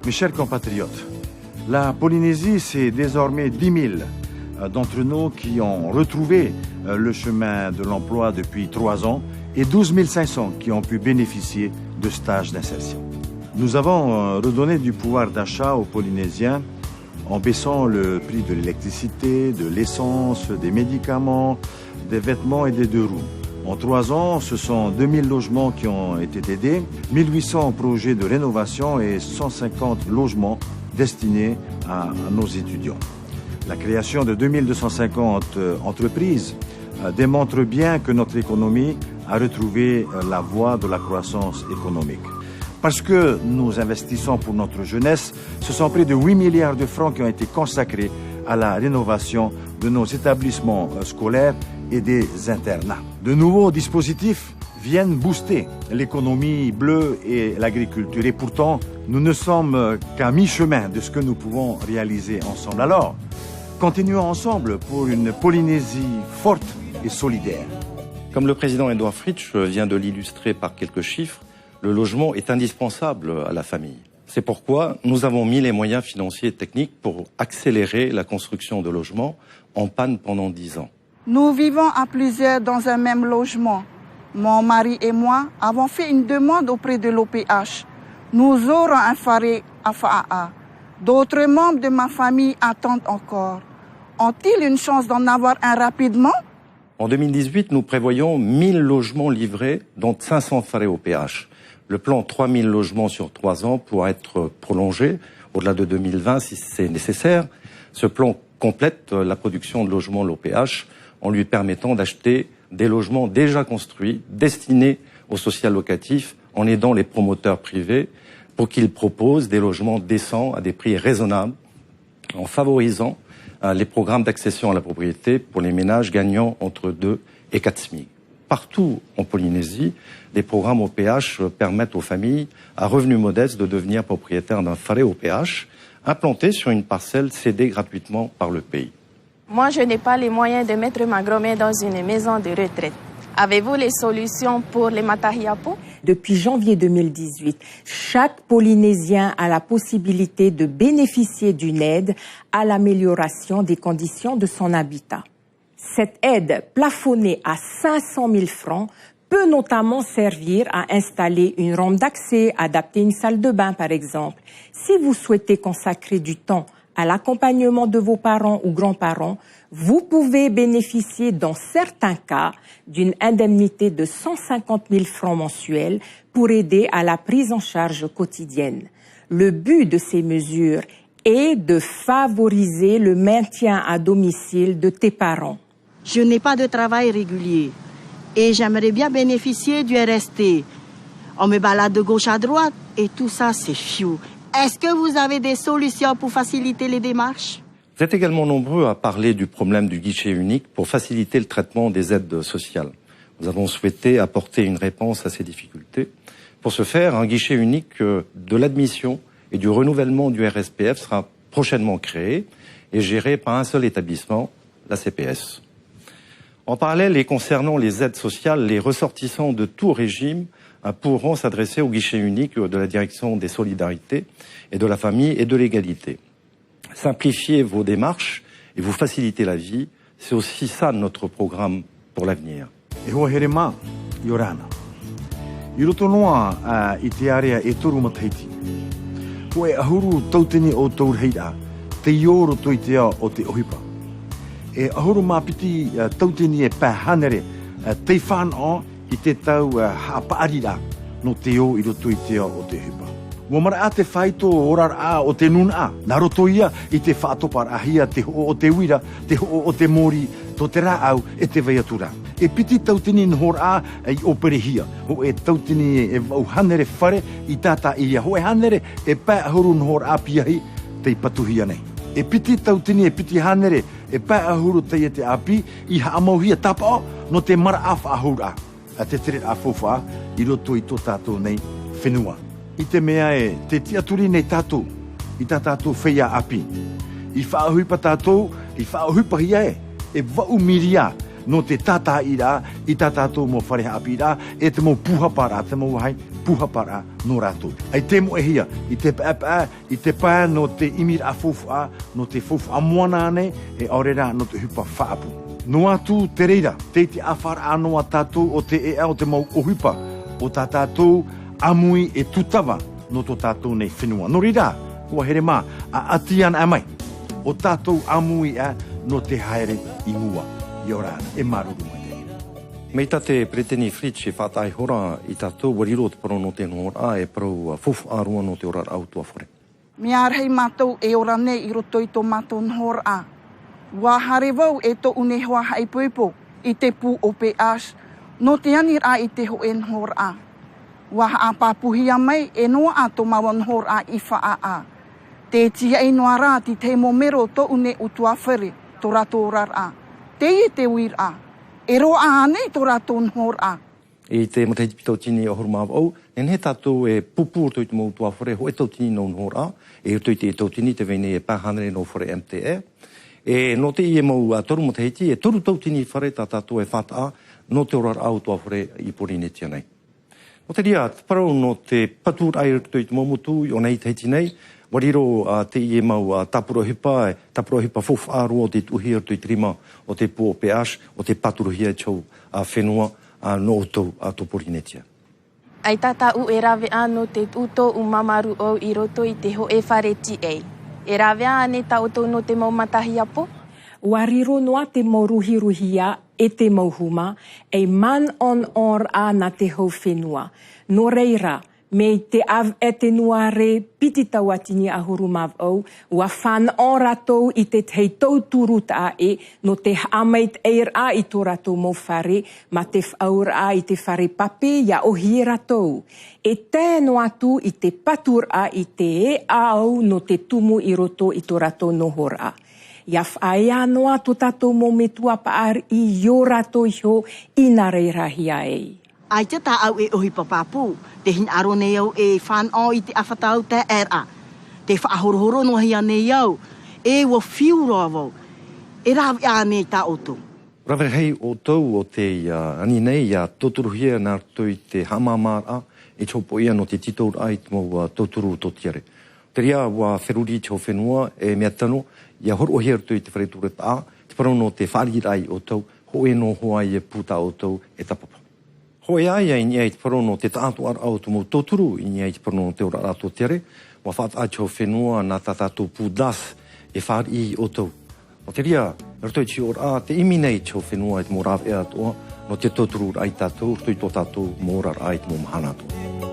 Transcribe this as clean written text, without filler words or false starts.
Mes chers compatriotes, la Polynésie, c'est désormais 10 000 d'entre nous qui ont retrouvé le chemin de l'emploi depuis 3 ans et 12 500 qui ont pu bénéficier de stages d'insertion. Nous avons redonné du pouvoir d'achat aux Polynésiens en baissant le prix de l'électricité, de l'essence, des médicaments, des vêtements et des 2 roues. En 3 ans, ce sont 2000 logements qui ont été aidés, 1800 projets de rénovation et 150 logements destinés à nos étudiants. La création de 2250 entreprises démontre bien que notre économie a retrouvé la voie de la croissance économique. Parce que nous investissons pour notre jeunesse, ce sont près de 8 milliards de francs qui ont été consacrés à la rénovation de nos établissements scolaires et des internats. De nouveaux dispositifs viennent booster l'économie bleue et l'agriculture. Et pourtant, nous ne sommes qu'à mi-chemin de ce que nous pouvons réaliser ensemble. Alors, continuons ensemble pour une Polynésie forte et solidaire. Comme le président Édouard Fritsch vient de l'illustrer par quelques chiffres, le logement est indispensable à la famille. C'est pourquoi nous avons mis les moyens financiers et techniques pour accélérer la construction de logements en panne pendant 10 ans. Nous vivons à plusieurs dans un même logement. Mon mari et moi avons fait une demande auprès de l'OPH. Nous aurons un faré à Fa'a'a. D'autres membres de ma famille attendent encore. Ont-ils une chance d'en avoir un rapidement? En 2018, nous prévoyons 1000 logements livrés, dont 500 farés au PH. Le plan 3000 logements sur 3 ans pourra être prolongé au-delà de 2020 si c'est nécessaire. Ce plan complète la production de logements l'OPH en lui permettant d'acheter des logements déjà construits, destinés au social locatif, en aidant les promoteurs privés pour qu'ils proposent des logements décents à des prix raisonnables, en favorisant les programmes d'accession à la propriété pour les ménages gagnant entre 2 et 4 SMIC. Partout en Polynésie, des programmes OPH permettent aux familles à revenus modestes de devenir propriétaires d'un faré OPH implanté sur une parcelle cédée gratuitement par le pays. Moi, je n'ai pas les moyens de mettre ma grand-mère dans une maison de retraite. Avez-vous les solutions pour les Matahiapo? Depuis janvier 2018, chaque Polynésien a la possibilité de bénéficier d'une aide à l'amélioration des conditions de son habitat. Cette aide, plafonnée à 500 000 francs, peut notamment servir à installer une rampe d'accès, adapter une salle de bain par exemple. Si vous souhaitez consacrer du temps à l'accompagnement de vos parents ou grands-parents, vous pouvez bénéficier dans certains cas d'une indemnité de 150 000 francs mensuels pour aider à la prise en charge quotidienne. Le but de ces mesures est de favoriser le maintien à domicile de tes parents. Je n'ai pas de travail régulier et j'aimerais bien bénéficier du RST. On me balade de gauche à droite et tout ça, c'est fiou. Est-ce que vous avez des solutions pour faciliter les démarches? Vous êtes également nombreux à parler du problème du guichet unique pour faciliter le traitement des aides sociales. Nous avons souhaité apporter une réponse à ces difficultés. Pour ce faire, un guichet unique de l'admission et du renouvellement du RSPF sera prochainement créé et géré par un seul établissement, la CPS. En parallèle et concernant les aides sociales, les ressortissants de tout régime pourront s'adresser au guichet unique de la Direction des Solidarités et de la Famille et de l'Égalité. Simplifier vos démarches et vous faciliter la vie, c'est aussi ça notre programme pour l'avenir. E ahuru mapiti tautini e pahanere te whanau I te tau haapaarira no te o I roto I te o te hupa. Wa mara a te whaito orar a o te nuna a. Nā roto ia I te whaatopar ahia te ho o te wira, te ho o te mori, to te rā au e te veiatura. E piti tautini nhor a I operehia. Ho e tautini e vau hanere whare I tata ia. Ho e hanere e pā ahuru nhor a piahi te patuhia nei. E piti tautini e piti hanere e pā ahuru te te api I haamauhia tapa no te mara a whaahura. A te tere a fofa I roto I tō tātou nei whenua. I te mea e te tiaturi nei tātou, I tā tātou wheia api. I whaahuipa tātou, I whaahuipa hia e wau miria no te tātā ira, I tā tātou mo whareha api ira, e te mo puha para, te mo hai puha para no rato. Ai te mo e hia, i te paa, i te paa no te imir a fofa, no te fofa moana ane, e aurera no te hupa whaapu. No atu te reira, te awhara anoa tātou o te ea o te mau o hupa, o tā tātou amui e tutawa no tō tātou nei whenua. No reira, kua here mā, a atian a mai, o tātou amui a no te haere i mua, i orana, e maruru mai. Mei ta te Brittany Fritsch e whātai hora i tātou wariro te paro no te ngora e paro fufu arua no te ora au tua whare. Me arhei mātou e ora nei i roto i tō mātou nhora a. Wa hare wau e tō une hoa hai puipo i te pū o PH, no te anir a i te ho e nhora a. Wa a pāpuhia mai e noa a tō mawa nhora a i wha a. Te tia e noa rā ti te momero tō une utua where, tō rato rar a. Te i te wir a. E roa anei tō rato nhora a. I te mataiti pitau tini o horumawa au, en he tātou e pupu o tō i te mau tua whare, ho e tau tini no nhora a, e tō i te tau tini te vene e pāhanere no whare MTE. E no te i e mau toru mo te heiti, e toru tau tini whare tā tātou e whata a, no te orar au tua whare i Porinetia nei. No te ria, te parau no te patur ai tō i te momutu i o nei te heiti nei, wariro te i e mau tapuro hipa fofu aro o te tuhi o te trima o te pō o PH, o te paturuhia chau whenua no o tō Porinetia. Ai tata u e rawe ano te uto u mamaru o i roto i te ho e whare TA. E rawe ane ta uto no te mau matahi apo? Wariro noa te mau ruhiruhia e te mau huma, e man on or a na te hau whenua. No reira, me te av e te nuare piti tau atini a huru mav au, ua whan o ratou i te hei tau turut a e, no te amait eir a i tō ratou mau whare, ma te whaur a i te whare pape, ia o hi ratou. E tēno atu i te patur a i te e a au no te tumu i roto i tō ratou nohor a. Ia whaia noa tō tātou mō me tua paar i yo ratou iho i nā reirahi a ei. Ai te tā au e ohi papapu, te hin aro nei au e whan o i te awhatau te era. Te whaahorohoro no hia nei au, e wa whiu roa wau. E rawi a nei tā oto. Rawe hei o tau o te ani nei tōturuhia nā tui te hamamara e chopo ia no te titour ai te mau tōturu tōtiare. Te ria wa wheruri chau whenua e mea tano, ia horo hea tui te whareture tā, te parau no te wharirai o tau, ho e no hoa i e puta o tau e tapapa. Ho e aia i nia i te parau no te tātu ar au tumu tōturu, i nia i te parau no te ora rato tere, wa whaat ai chau whenua nā tātātou pūdas e whari o tau. O te ria, rtoi chi ora te imi nei chau whenua i te morawe e atoa, no te tōturu ai tātou, rtoi tō tātou morar ai te mo mahana atoa.